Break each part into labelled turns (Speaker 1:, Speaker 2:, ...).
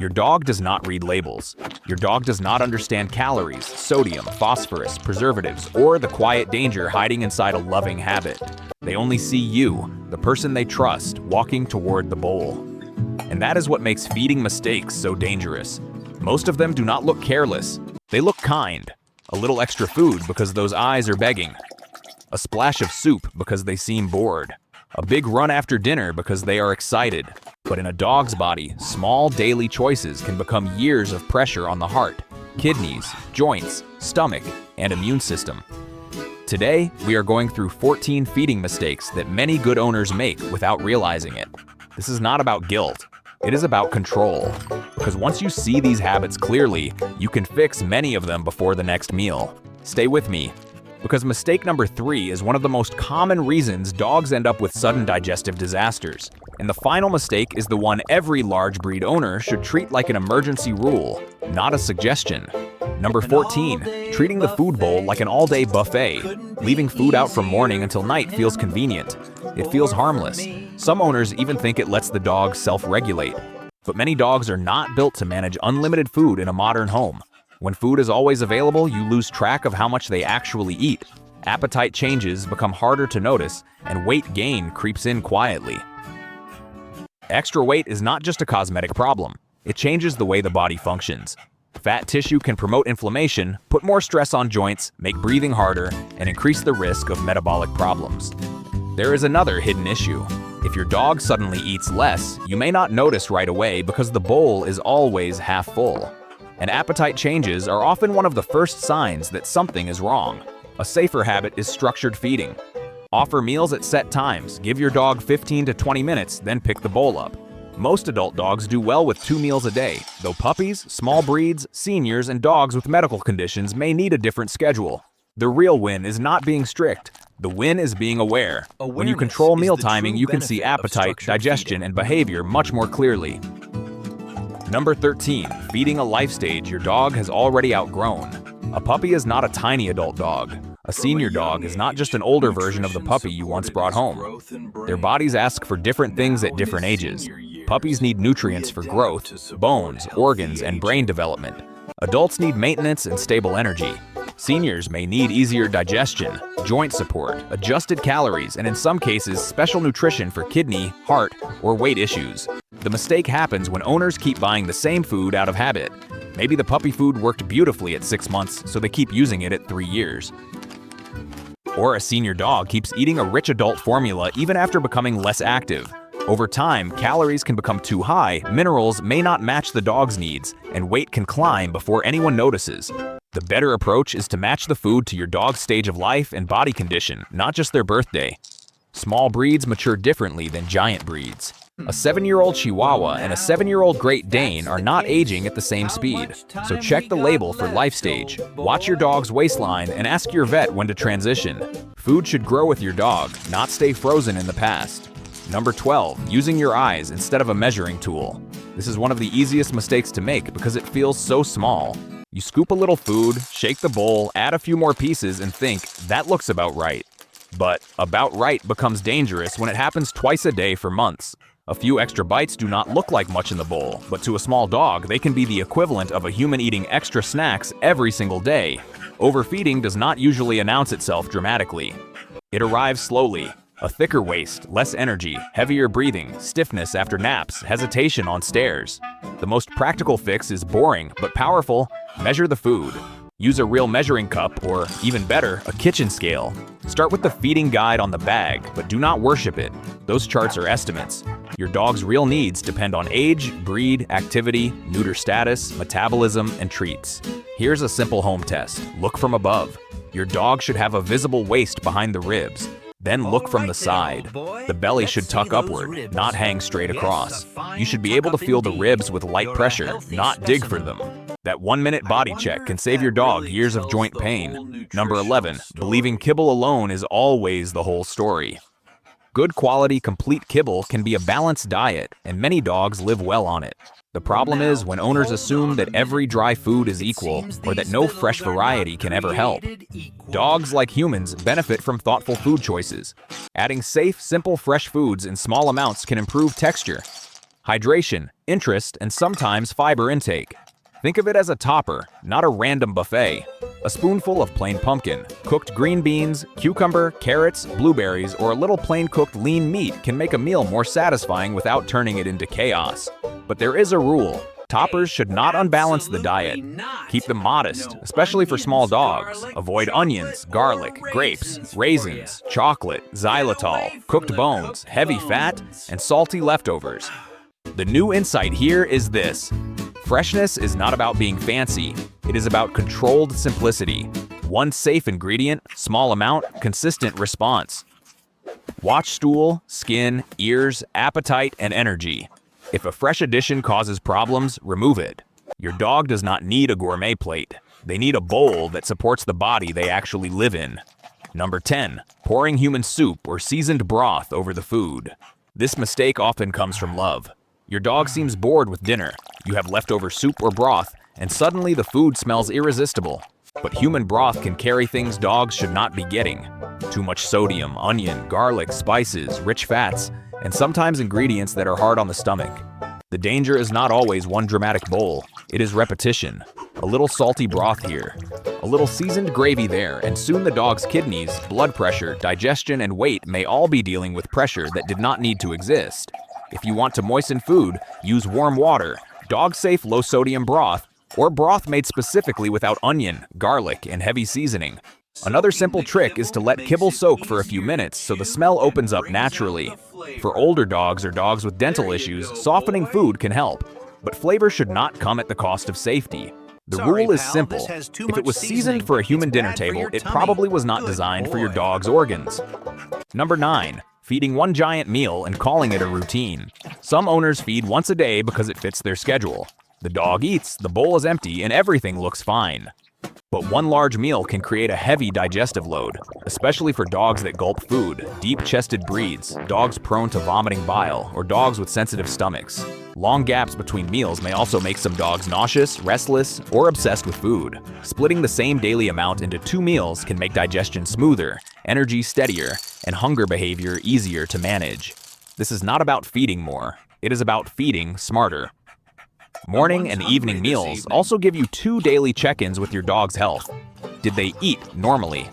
Speaker 1: Your dog does not read labels. Your dog does not understand calories, sodium, phosphorus, preservatives, or the quiet danger hiding inside a loving habit. They only see you, the person they trust, walking toward the bowl. And that is what makes feeding mistakes so dangerous. Most of them do not look careless. They look kind. A little extra food because those eyes are begging. A splash of soup because they seem bored. A big run after dinner because they are excited. But in a dog's body, small daily choices can become years of pressure on the heart, kidneys, joints, stomach, and immune system. Today, we are going through 14 feeding mistakes that many good owners make without realizing it. This is not about guilt. It is about control. Because once you see these habits clearly, you can fix many of them before the next meal. Stay with me. Because mistake number 3 is one of the most common reasons dogs end up with sudden digestive disasters. And the final mistake is the one every large breed owner should treat like an emergency rule, not a suggestion. Number 14, treating the food bowl like an all-day buffet. Leaving food out from morning until night feels convenient. It feels harmless. Some owners even think it lets the dog self-regulate. But many dogs are not built to manage unlimited food in a modern home. When food is always available, you lose track of how much they actually eat. Appetite changes become harder to notice, and weight gain creeps in quietly. Extra weight is not just a cosmetic problem. It changes the way the body functions. Fat tissue can promote inflammation, put more stress on joints, make breathing harder, and increase the risk of metabolic problems. There is another hidden issue. If your dog suddenly eats less, you may not notice right away because the bowl is always half full. And appetite changes are often one of the first signs that something is wrong. A safer habit is structured feeding. Offer meals at set times, give your dog 15 to 20 minutes, then pick the bowl up. Most adult dogs do well with 2 meals a day, though puppies, small breeds, seniors, and dogs with medical conditions may need a different schedule. The real win is not being strict. The win is being aware. When you control meal timing, you can see appetite, digestion, and behavior much more clearly. Number 13, feeding a life stage your dog has already outgrown. A puppy is not a tiny adult dog. A senior dog is not just an older version of the puppy you once brought home. Their bodies ask for different things at different ages. Puppies need nutrients for growth, bones, organs, and brain development. Adults need maintenance and stable energy. Seniors may need easier digestion, joint support, adjusted calories, and in some cases, special nutrition for kidney, heart, or weight issues. The mistake happens when owners keep buying the same food out of habit. Maybe the puppy food worked beautifully at 6 months, so they keep using it at 3 years. Or a senior dog keeps eating a rich adult formula even after becoming less active. Over time, calories can become too high, minerals may not match the dog's needs, and weight can climb before anyone notices. The better approach is to match the food to your dog's stage of life and body condition, not just their birthday. Small breeds mature differently than giant breeds. A 7-year-old Chihuahua and a 7-year-old Great Dane are not aging at the same speed, so check the label for life stage. Watch your dog's waistline and ask your vet when to transition. Food should grow with your dog, not stay frozen in the past. Number 12, using your eyes instead of a measuring tool. This is one of the easiest mistakes to make because it feels so small. You scoop a little food, shake the bowl, add a few more pieces, and think, that looks about right. But about right becomes dangerous when it happens twice a day for months. A few extra bites do not look like much in the bowl, but to a small dog, they can be the equivalent of a human eating extra snacks every single day. Overfeeding does not usually announce itself dramatically. It arrives slowly. A thicker waist, less energy, heavier breathing, stiffness after naps, hesitation on stairs. The most practical fix is boring but powerful. Measure the food. Use a real measuring cup or, even better, a kitchen scale. Start with the feeding guide on the bag, but do not worship it. Those charts are estimates. Your dog's real needs depend on age, breed, activity, neuter status, metabolism, and treats. Here's a simple home test. Look from above. Your dog should have a visible waist behind the ribs. Then look from the side. The belly should tuck upward, not hang straight across. You should be able to feel the ribs with light pressure, not dig for them. That 1-minute body check can save your dog years of joint pain. Number 11, believing kibble alone is always the whole story. Good quality, complete kibble can be a balanced diet, and many dogs live well on it. The problem is when owners assume that every dry food is equal, or that no fresh variety can ever help. Dogs, like humans, benefit from thoughtful food choices. Adding safe, simple, fresh foods in small amounts can improve texture, hydration, interest, and sometimes fiber intake. Think of it as a topper, not a random buffet. A spoonful of plain pumpkin, cooked green beans, cucumber, carrots, blueberries, or a little plain cooked lean meat can make a meal more satisfying without turning it into chaos. But there is a rule. Toppers should not unbalance the diet. Keep them modest, especially for small dogs. Avoid onions, garlic, grapes, raisins, chocolate, xylitol, cooked bones, heavy fat, and salty leftovers. The new insight here is this. Freshness is not about being fancy. It is about controlled simplicity. One safe ingredient, small amount, consistent response. Watch stool, skin, ears, appetite, and energy. If a fresh addition causes problems, remove it. Your dog does not need a gourmet plate. They need a bowl that supports the body they actually live in. Number 10. Pouring human soup or seasoned broth over the food. This mistake often comes from love. Your dog seems bored with dinner. You have leftover soup or broth, and suddenly the food smells irresistible. But human broth can carry things dogs should not be getting. Too much sodium, onion, garlic, spices, rich fats, and sometimes ingredients that are hard on the stomach. The danger is not always one dramatic bowl. It is repetition. A little salty broth here, a little seasoned gravy there, and soon the dog's kidneys, blood pressure, digestion, and weight may all be dealing with pressure that did not need to exist. If you want to moisten food, use warm water, dog-safe low-sodium broth, or broth made specifically without onion, garlic, and heavy seasoning. Another simple trick is to let kibble soak for a few minutes so the smell opens up naturally. For older dogs or dogs with dental issues, softening food can help. But flavor should not come at the cost of safety. The rule is simple. If it was seasoned for a human dinner table, it probably was not designed for your dog's organs. Number 9. Feeding one giant meal and calling it a routine. Some owners feed once a day because it fits their schedule. The dog eats, the bowl is empty, and everything looks fine. But one large meal can create a heavy digestive load, especially for dogs that gulp food, deep-chested breeds, dogs prone to vomiting bile, or dogs with sensitive stomachs. Long gaps between meals may also make some dogs nauseous, restless, or obsessed with food. Splitting the same daily amount into 2 meals can make digestion smoother, energy steadier, and hunger behavior easier to manage. This is not about feeding more. It is about feeding smarter. Morning and evening meals also give you 2 daily check-ins with your dog's health. Did they eat normally?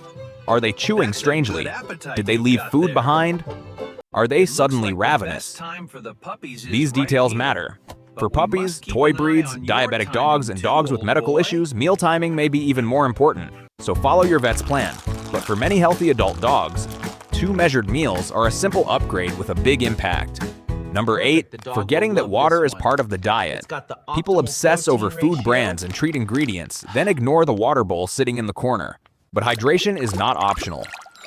Speaker 1: Are they chewing strangely? Did they leave food behind? Are they suddenly ravenous? These details matter. For puppies, toy breeds, diabetic dogs, and dogs with medical issues, meal timing may be even more important. So follow your vet's plan. But for many healthy adult dogs, 2 measured meals are a simple upgrade with a big impact. Number 8, forgetting that water is part of the diet. People obsess over food brands and treat ingredients, then ignore the water bowl sitting in the corner. But hydration is not optional.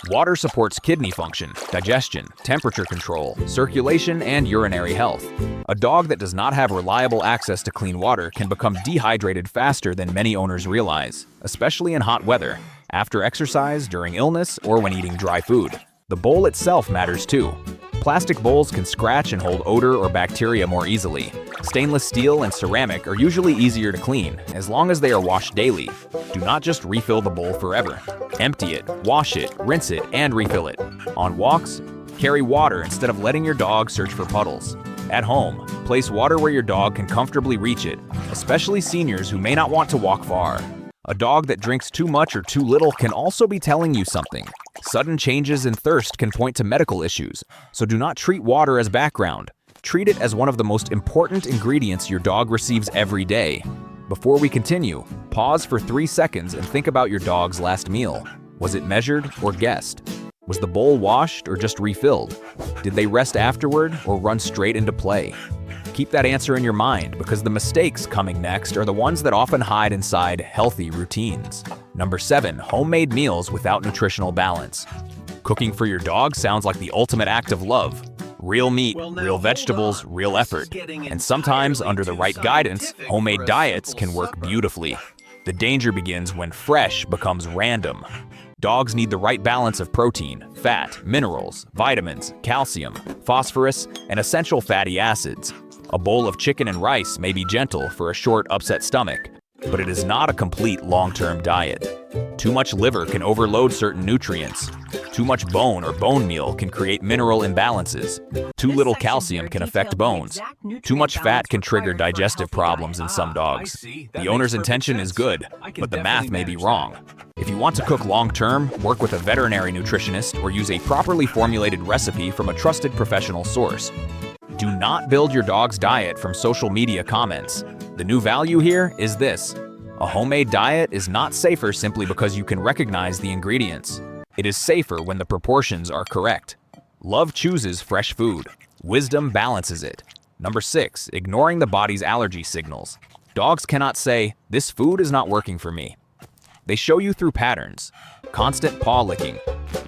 Speaker 1: Water supports kidney function, digestion, temperature control, circulation, and urinary health. A dog that does not have reliable access to clean water can become dehydrated faster than many owners realize, especially in hot weather, after exercise, during illness, or when eating dry food. The bowl itself matters too. Plastic bowls can scratch and hold odor or bacteria more easily. Stainless steel and ceramic are usually easier to clean, as long as they are washed daily. Do not just refill the bowl forever. Empty it, wash it, rinse it, and refill it. On walks, carry water instead of letting your dog search for puddles. At home, place water where your dog can comfortably reach it, especially seniors who may not want to walk far. A dog that drinks too much or too little can also be telling you something. Sudden changes in thirst can point to medical issues, so do not treat water as background. Treat it as one of the most important ingredients your dog receives every day. Before we continue, pause for 3 seconds and think about your dog's last meal. Was it measured or guessed? Was the bowl washed or just refilled? Did they rest afterward or run straight into play? Keep that answer in your mind because the mistakes coming next are the ones that often hide inside healthy routines. Number 7, homemade meals without nutritional balance. Cooking for your dog sounds like the ultimate act of love. Real meat, real vegetables, real effort. And sometimes, under the right guidance, homemade diets can work beautifully. The danger begins when fresh becomes random. Dogs need the right balance of protein, fat, minerals, vitamins, calcium, phosphorus, and essential fatty acids. A bowl of chicken and rice may be gentle for a short, upset stomach, but it is not a complete long-term diet. Too much liver can overload certain nutrients. Too much bone or bone meal can create mineral imbalances. Too little calcium can affect bones. Too much fat can trigger digestive problems in some dogs. The owner's intention is good, but the math may be wrong. If you want to cook long-term, work with a veterinary nutritionist or use a properly formulated recipe from a trusted professional source. Do not build your dog's diet from social media comments. The new value here is this: a homemade diet is not safer simply because you can recognize the ingredients. It is safer when the proportions are correct. Love chooses fresh food. Wisdom balances it. Number 6, ignoring the body's allergy signals. Dogs cannot say, "This food is not working for me." They show you through patterns: constant paw licking,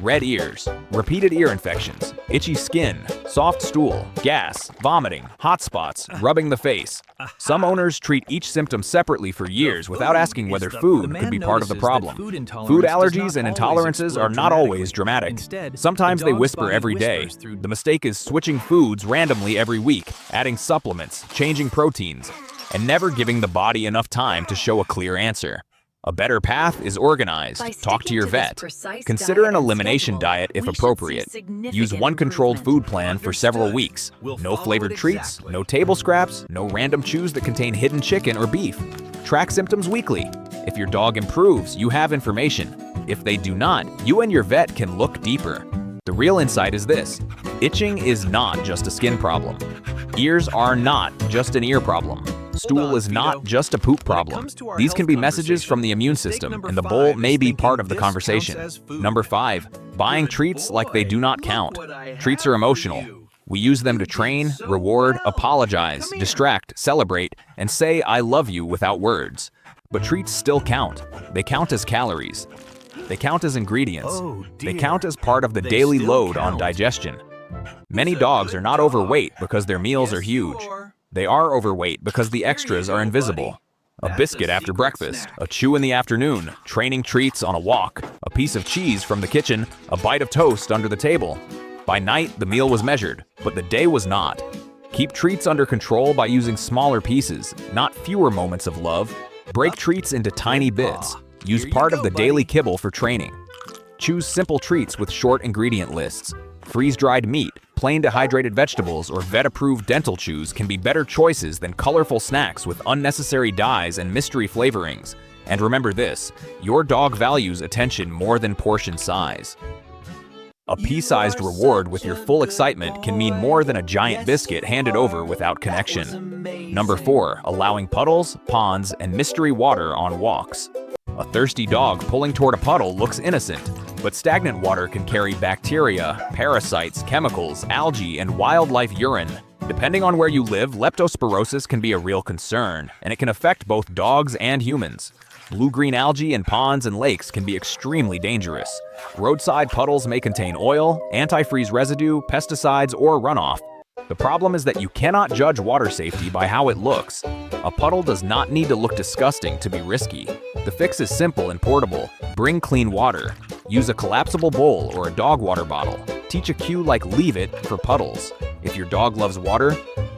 Speaker 1: red ears, repeated ear infections, itchy skin, soft stool, gas, vomiting, hot spots, rubbing the face. Some owners treat each symptom separately for years without asking whether food could be part of the problem. Food allergies and intolerances are not always dramatic. Sometimes they whisper every day. The mistake is switching foods randomly every week, adding supplements, changing proteins, and never giving the body enough time to show a clear answer. A better path is organized. Talk to your vet. Consider an elimination diet if appropriate. Use one controlled food plan for several weeks. No flavored treats, no table scraps, no random chews that contain hidden chicken or beef. Track symptoms weekly. If your dog improves, you have information. If they do not, you and your vet can look deeper. The real insight is this: itching is not just a skin problem. Ears are not just an ear problem. Stool is not just a poop problem. These can be messages from the immune system, and the bowl may be part of the conversation. Number 5, buying treats like they do not count. Treats are emotional. We use them to train, reward, apologize, distract, celebrate, and say "I love you" without words. But treats still count. They count as calories. They count as ingredients. They count as part of the daily load on digestion. Many dogs are not overweight because their meals are huge. They are overweight because the extras are invisible. A biscuit after breakfast, a chew in the afternoon, training treats on a walk, a piece of cheese from the kitchen, a bite of toast under the table. By night, the meal was measured, but the day was not. Keep treats under control by using smaller pieces, not fewer moments of love. Break treats into tiny bits. Use part of the daily kibble for training. Choose simple treats with short ingredient lists. Freeze-dried meat, plain dehydrated vegetables, or vet-approved dental chews can be better choices than colorful snacks with unnecessary dyes and mystery flavorings. And remember this: your dog values attention more than portion size. A pea-sized reward with your full excitement can mean more than a giant biscuit handed over without connection. Number 4, allowing puddles, ponds, and mystery water on walks. A thirsty dog pulling toward a puddle looks innocent, but stagnant water can carry bacteria, parasites, chemicals, algae, and wildlife urine. Depending on where you live, leptospirosis can be a real concern, and it can affect both dogs and humans. Blue-green algae in ponds and lakes can be extremely dangerous. Roadside puddles may contain oil, antifreeze residue, pesticides, or runoff. The problem is that you cannot judge water safety by how it looks. A puddle does not need to look disgusting to be risky. The fix is simple and portable. Bring clean water. Use a collapsible bowl or a dog water bottle. Teach a cue like "leave it" for puddles. If your dog loves water,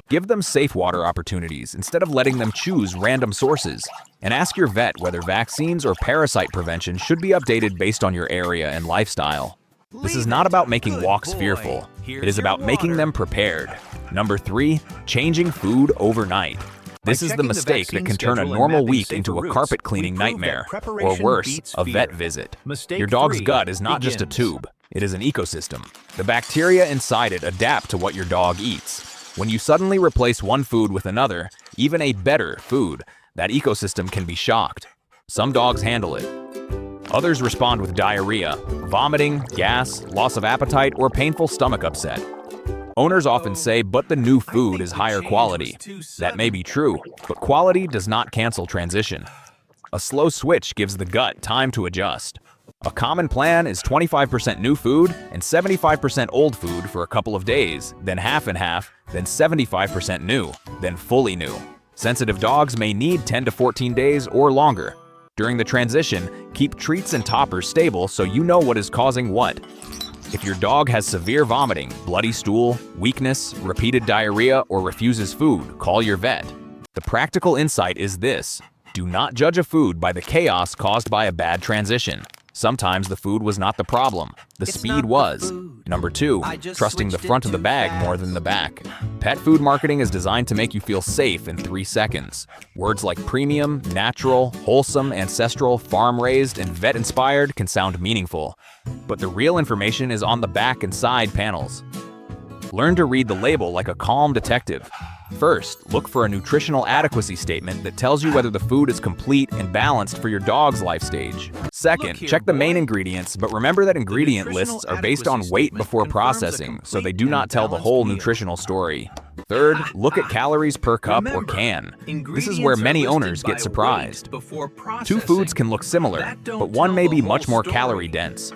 Speaker 1: give them safe water opportunities instead of letting them choose random sources. And ask your vet whether vaccines or parasite prevention should be updated based on your area and lifestyle. This is not about making walks fearful. It is about making them prepared. Number 3, changing food overnight. This is the mistake that can turn a normal week into a carpet cleaning nightmare, or worse, a vet visit. Your dog's gut is not just a tube, it is an ecosystem. The bacteria inside it adapt to what your dog eats. When you suddenly replace one food with another, even a better food, that ecosystem can be shocked. Some dogs handle it. Others respond with diarrhea, vomiting, gas, loss of appetite, or painful stomach upset. Owners often say, "But the new food is higher quality." That may be true, but quality does not cancel transition. A slow switch gives the gut time to adjust. A common plan is 25% new food and 75% old food for a couple of days, then half and half, then 75% new, then fully new. Sensitive dogs may need 10 to 14 days or longer. During the transition, keep treats and toppers stable so you know what is causing what. If your dog has severe vomiting, bloody stool, weakness, repeated diarrhea, or refuses food, call your vet. The practical insight is this: do not judge a food by the chaos caused by a bad transition. Sometimes the food was not the problem, the speed was. Number 2, trusting the front of the bag more than the back. Pet food marketing is designed to make you feel safe in 3 seconds. Words like premium, natural, wholesome, ancestral, farm-raised, and vet-inspired can sound meaningful. But the real information is on the back and side panels. Learn to read the label like a calm detective. First, look for a nutritional adequacy statement that tells you whether the food is complete and balanced for your dog's life stage. Second, check the main ingredients, but remember that ingredient lists are based on weight before processing, so they do not tell the whole nutritional story. Third, look at calories per cup or can. This is where many owners get surprised. 2 foods can look similar, but one may be much more calorie dense.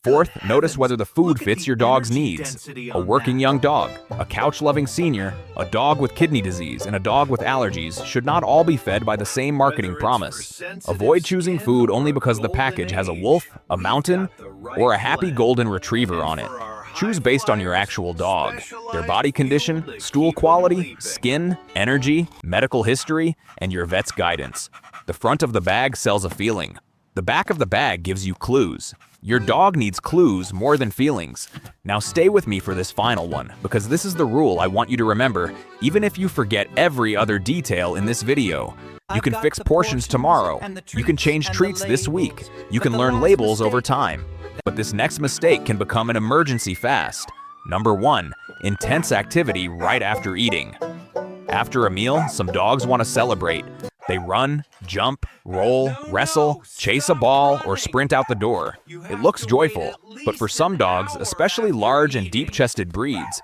Speaker 1: Fourth, notice whether the food fits your dog's needs. A working young dog, a couch-loving senior, a dog with kidney disease, and a dog with allergies should not all be fed by the same marketing promise. Avoid choosing food only because the package has a wolf, a mountain, or a happy golden retriever on it. Choose based on your actual dog, their body condition, stool quality, skin, energy, medical history, and your vet's guidance. The front of the bag sells a feeling. The back of the bag gives you clues. Your dog needs clues more than feelings. Now stay with me for this final one, because this is the rule I want you to remember, even if you forget every other detail in this video. You can fix portions tomorrow. You can change treats this week. You can learn labels over time. But this next mistake can become an emergency fast. Number 1, intense activity right after eating. After a meal, some dogs want to celebrate. They run, jump, roll, wrestle, chase a ball, or sprint out the door. It looks joyful, but for some dogs, especially large and deep-chested breeds,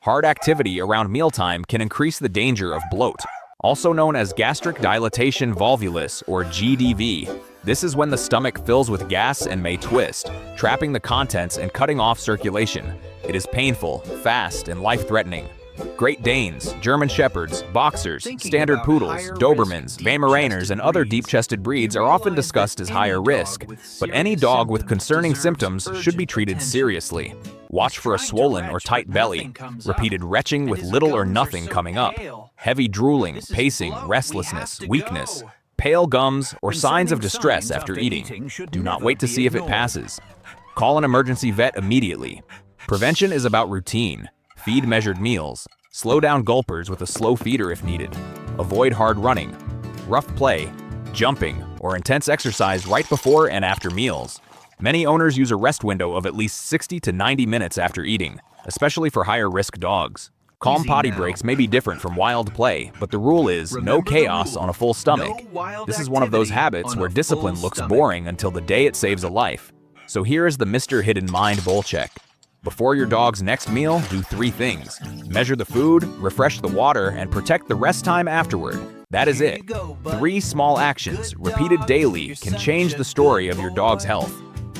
Speaker 1: hard activity around mealtime can increase the danger of bloat, also known as gastric dilatation volvulus, or GDV. This is when the stomach fills with gas and may twist, trapping the contents and cutting off circulation. It is painful, fast, and life-threatening. Great Danes, German Shepherds, Boxers, Standard Poodles, Dobermans, Weimaraners, and other deep-chested breeds are often discussed as higher risk, but any dog with concerning symptoms should be treated seriously. Watch for a swollen or tight belly, repeated retching with little or nothing coming up, heavy drooling, pacing, restlessness, weakness, pale gums, or signs of distress after eating. Do not wait to see if it passes. Call an emergency vet immediately. Prevention is about routine. Feed measured meals. Slow down gulpers with a slow feeder if needed. Avoid hard running, rough play, jumping, or intense exercise right before and after meals. Many owners use a rest window of at least 60 to 90 minutes after eating, especially for higher-risk dogs. Calm potty breaks may be different from wild play, but the rule is no chaos on a full stomach. This is one of those habits where discipline looks boring until the day it saves a life. So here is the Mr. Hidden Mind Bowl Check. Before your dog's next meal, do 3 things. Measure the food, refresh the water, and protect the rest time afterward. That is it. 3 small actions, repeated daily, can change the story of your dog's health.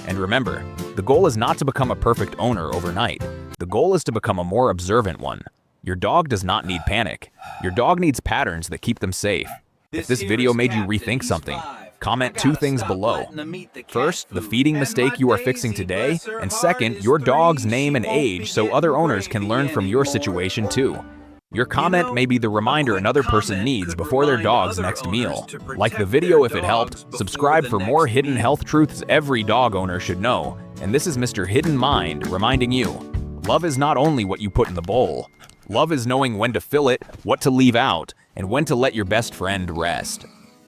Speaker 1: And remember, the goal is not to become a perfect owner overnight. The goal is to become a more observant one. Your dog does not need panic. Your dog needs patterns that keep them safe. If this video made you rethink something, comment 2 things below. First, the feeding mistake you are fixing today, and second, your dog's name and age so other owners can learn from your situation too. Your comment may be the reminder another person needs before their dog's next meal. Like the video if it helped, subscribe for more hidden health truths every dog owner should know. And this is Mr. Hidden Mind reminding you, love is not only what you put in the bowl. Love is knowing when to fill it, what to leave out, and when to let your best friend rest.